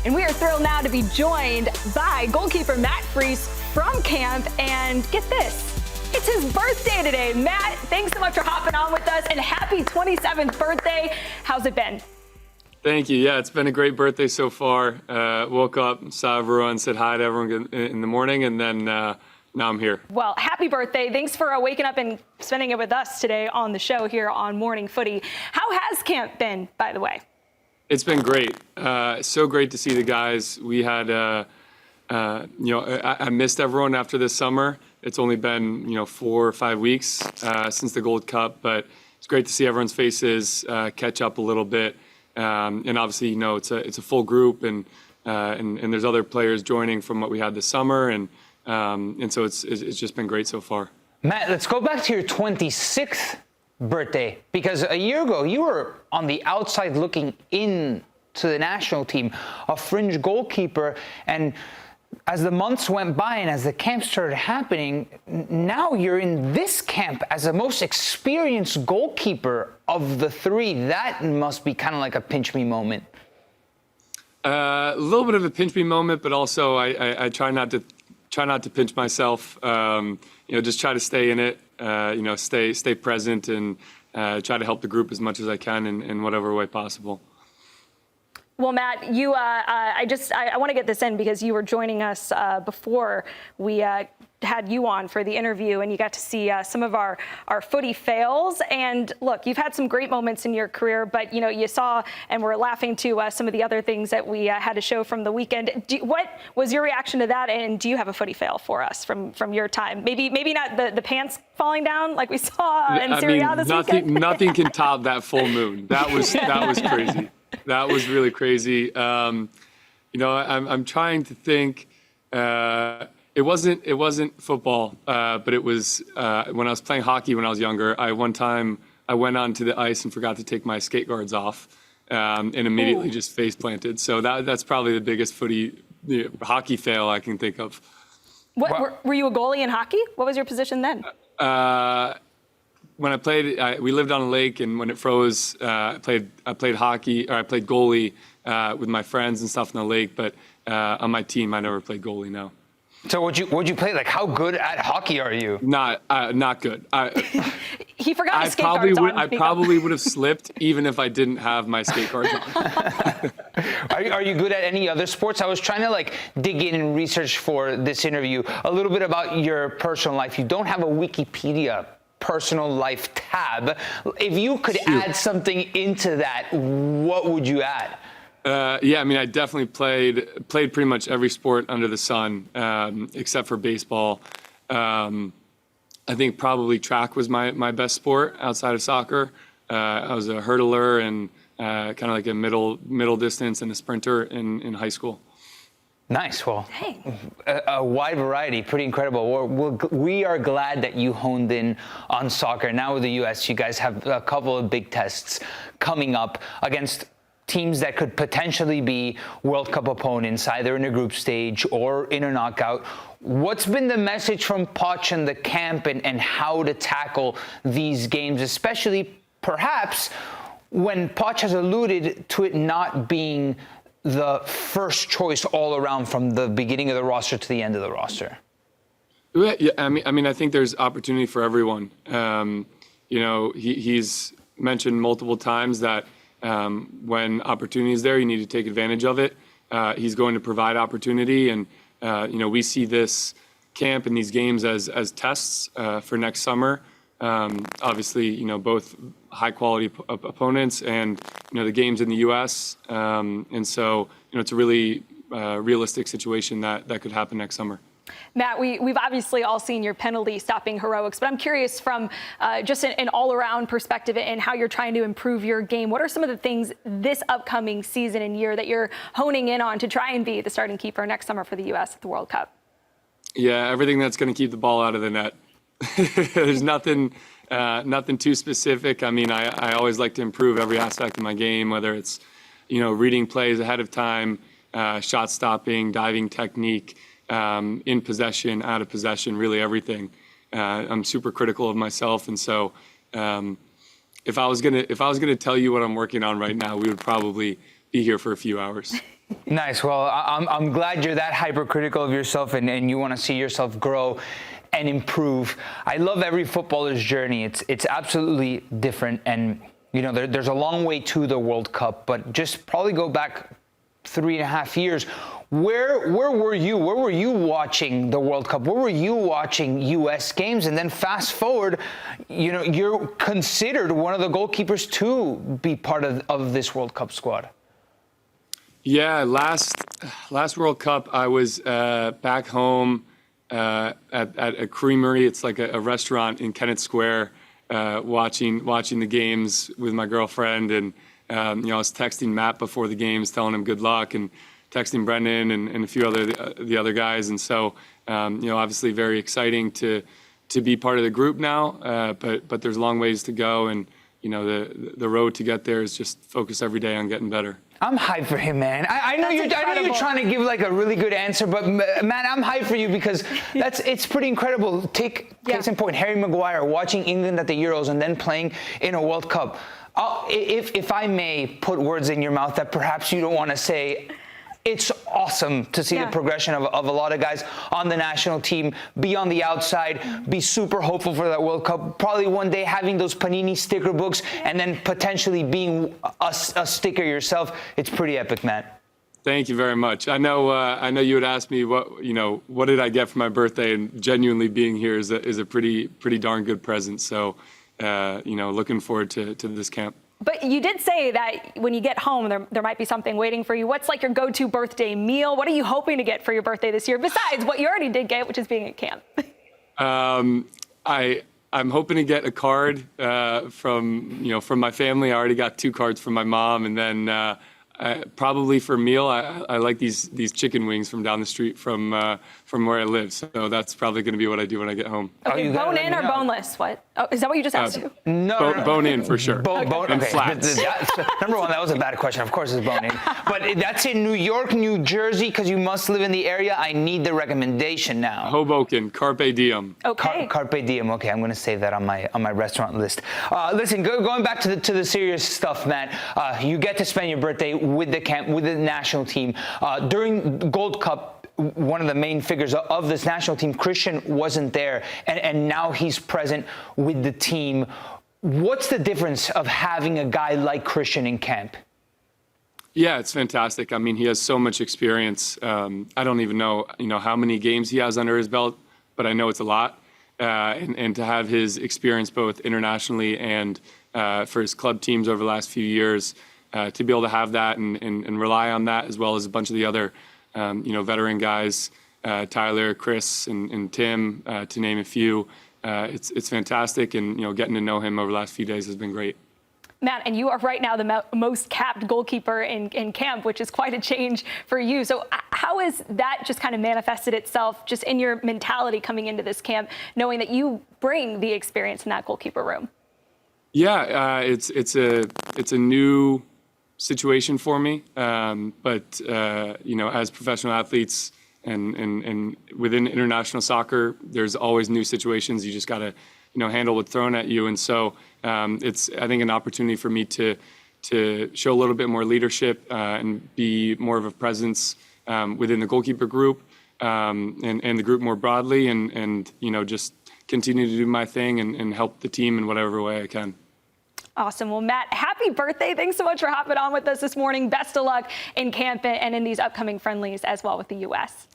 And we are thrilled now to be joined by goalkeeper Matt Freese from camp. And get this, it's his birthday today. Matt, thanks so much for hopping on with us, and happy 27th birthday. How's it been? Thank you. Yeah, it's been a great birthday so far. Woke up, saw everyone, said hi to everyone in the morning, and then now I'm here. Well, happy birthday. Thanks for waking up and spending it with us today on the show here on Morning Footy. How has camp been, by the way? It's been great. So great to see the guys. We had, I missed everyone after this summer. It's only been, 4 or 5 weeks since the Gold Cup, but it's great to see everyone's faces, catch up a little bit. And obviously, it's a full group, and there's other players joining from what we had this summer, and so it's just been great so far. Matt, let's go back to your 26th birthday, because a year ago you were on the outside looking in to the national team, a fringe goalkeeper, and as the months went by and as the camp started happening, now you're in this camp as the most experienced goalkeeper of the three. That must be kind of like a pinch me moment. A little bit of a pinch me moment, but also I try not to pinch myself. Just try to stay in it. Stay present, and try to help the group as much as I can in whatever way possible. Well, Matt, I want to get this in because you were joining us before we had you on for the interview, and you got to see some of our footy fails. And look, you've had some great moments in your career, but you saw and were laughing to some of the other things that we had to show from the weekend. What was your reaction to that? And do you have a footy fail for us from your time? Maybe not the pants falling down like we saw in Serie A this weekend. Nothing can top that full moon. That was crazy. That was really crazy. I'm trying to think. It wasn't football, but it was when I was playing hockey when I was younger. One time I went onto the ice and forgot to take my skate guards off, and immediately just face planted. So that's probably the biggest hockey fail I can think of. Were you a goalie in hockey? What was your position then? When I played, we lived on a lake, and when it froze, I played hockey, or I played goalie with my friends and stuff in the lake. But on my team, I never played goalie. No. So would you play? Like, how good at hockey are you? Not good. He forgot his skate guards on. I probably would have slipped even if I didn't have my skate guards on. Are you good at any other sports? I was trying to dig in and research for this interview a little bit about your personal life. You don't have a Wikipedia personal life tab. If you could add something into that, what would you add? I definitely played pretty much every sport under the sun, except for baseball. I think probably track was my best sport outside of soccer. I was a hurdler and kind of like a middle distance and a sprinter in high school. Nice. Well, a wide variety, pretty incredible. We are glad that you honed in on soccer. Now with the U.S., you guys have a couple of big tests coming up against teams that could potentially be World Cup opponents, either in a group stage or in a knockout. What's been the message from Poch and the camp and how to tackle these games, especially perhaps when Poch has alluded to it not being the first choice all around from the beginning of the roster to the end of the roster? Yeah, I think there's opportunity for everyone. He's mentioned multiple times that when opportunity is there, you need to take advantage of it. He's going to provide opportunity, and we see this camp and these games as tests for next summer. Obviously, both high quality opponents and the games in the U.S. And so it's a really realistic situation that could happen next summer. Matt, we've obviously all seen your penalty stopping heroics, but I'm curious from just an all-around perspective and how you're trying to improve your game. What are some of the things this upcoming season and year that you're honing in on to try and be the starting keeper next summer for the U.S. at the World Cup? Yeah, everything that's going to keep the ball out of the net. There's nothing too specific. I always like to improve every aspect of my game, whether it's, reading plays ahead of time, shot stopping, diving technique, in possession, out of possession, really everything. I'm super critical of myself, and so if I was gonna tell you what I'm working on right now, we would probably be here for a few hours. Nice. Well, I'm glad you're that hypercritical of yourself and you want to see yourself grow and improve. I love every footballer's journey. It's absolutely different. And, you know, there's a long way to the World Cup, but just probably go back 3.5 years. Where were you? Where were you watching the World Cup? Where were you watching U.S. games? And then fast forward, you know, you're considered one of the goalkeepers to be part of this World Cup squad. Yeah, last World Cup, I was back home at a creamery. It's like a restaurant in Kennett Square, watching the games with my girlfriend. And, you know, I was texting Matt before the games, telling him good luck, and texting Brendan and a few the other guys. And so, you know, obviously very exciting to be part of the group now, but there's long ways to go. And, you know, the road to get there is just focus every day on getting better. I'm hyped for him, man. I know you're trying to give like a really good answer, but man, I'm hyped for you because it's pretty incredible. Take case in point, Harry Maguire watching England at the Euros and then playing in a World Cup. If I may put words in your mouth that perhaps you don't want to say, it's awesome to see the progression of a lot of guys on the national team, be on the outside, be super hopeful for that World Cup, probably one day having those Panini sticker books, and then potentially being a sticker yourself. It's pretty epic, Matt. Thank you very much. I know you had asked me what did I get for my birthday, and genuinely being here is a pretty darn good present. So, you know, looking forward to this camp. But you did say that when you get home, there might be something waiting for you. What's like your go-to birthday meal? What are you hoping to get for your birthday this year, besides what you already did get, which is being at camp? I'm hoping to get a card from my family. I already got 2 cards from my mom, and then probably for a meal, I like these chicken wings from down the street from where I live. So that's probably going to be what I do when I get home. Okay, bone in or boneless? What? Oh, is that what you just asked? No. Bone in for sure. Bone and flats. Number one, that was a bad question. Of course, it's bone in. But that's in New York, New Jersey, because you must live in the area. I need the recommendation now. Hoboken, Carpe Diem. Okay. Carpe Diem. Okay, I'm going to save that on my restaurant list. Listen, going back to the serious stuff, Matt. You get to spend your birthday with the camp, with the national team. During Gold Cup, one of the main figures of this national team, Christian, wasn't there, and now he's present with the team. What's the difference of having a guy like Christian in camp? Yeah, it's fantastic. I mean, he has so much experience. I don't even know, how many games he has under his belt, but I know it's a lot. And to have his experience both internationally and for his club teams over the last few years, to be able to have that and rely on that, as well as a bunch of the other veteran guys, Tyler, Chris, and Tim, to name a few. It's fantastic, and getting to know him over the last few days has been great. Matt, and you are right now the most capped goalkeeper in camp, which is quite a change for you. So how has that just kind of manifested itself just in your mentality coming into this camp, knowing that you bring the experience in that goalkeeper room? Yeah, it's a new situation for me, but as professional athletes and within international soccer, there's always new situations. You just got to handle what's thrown at you, and so it's, I think, an opportunity for me to show a little bit more leadership and be more of a presence within the goalkeeper group and the group more broadly, and just continue to do my thing and help the team in whatever way I can. Awesome. Well, Matt, happy birthday. Thanks so much for hopping on with us this morning. Best of luck in camp and in these upcoming friendlies as well with the U.S.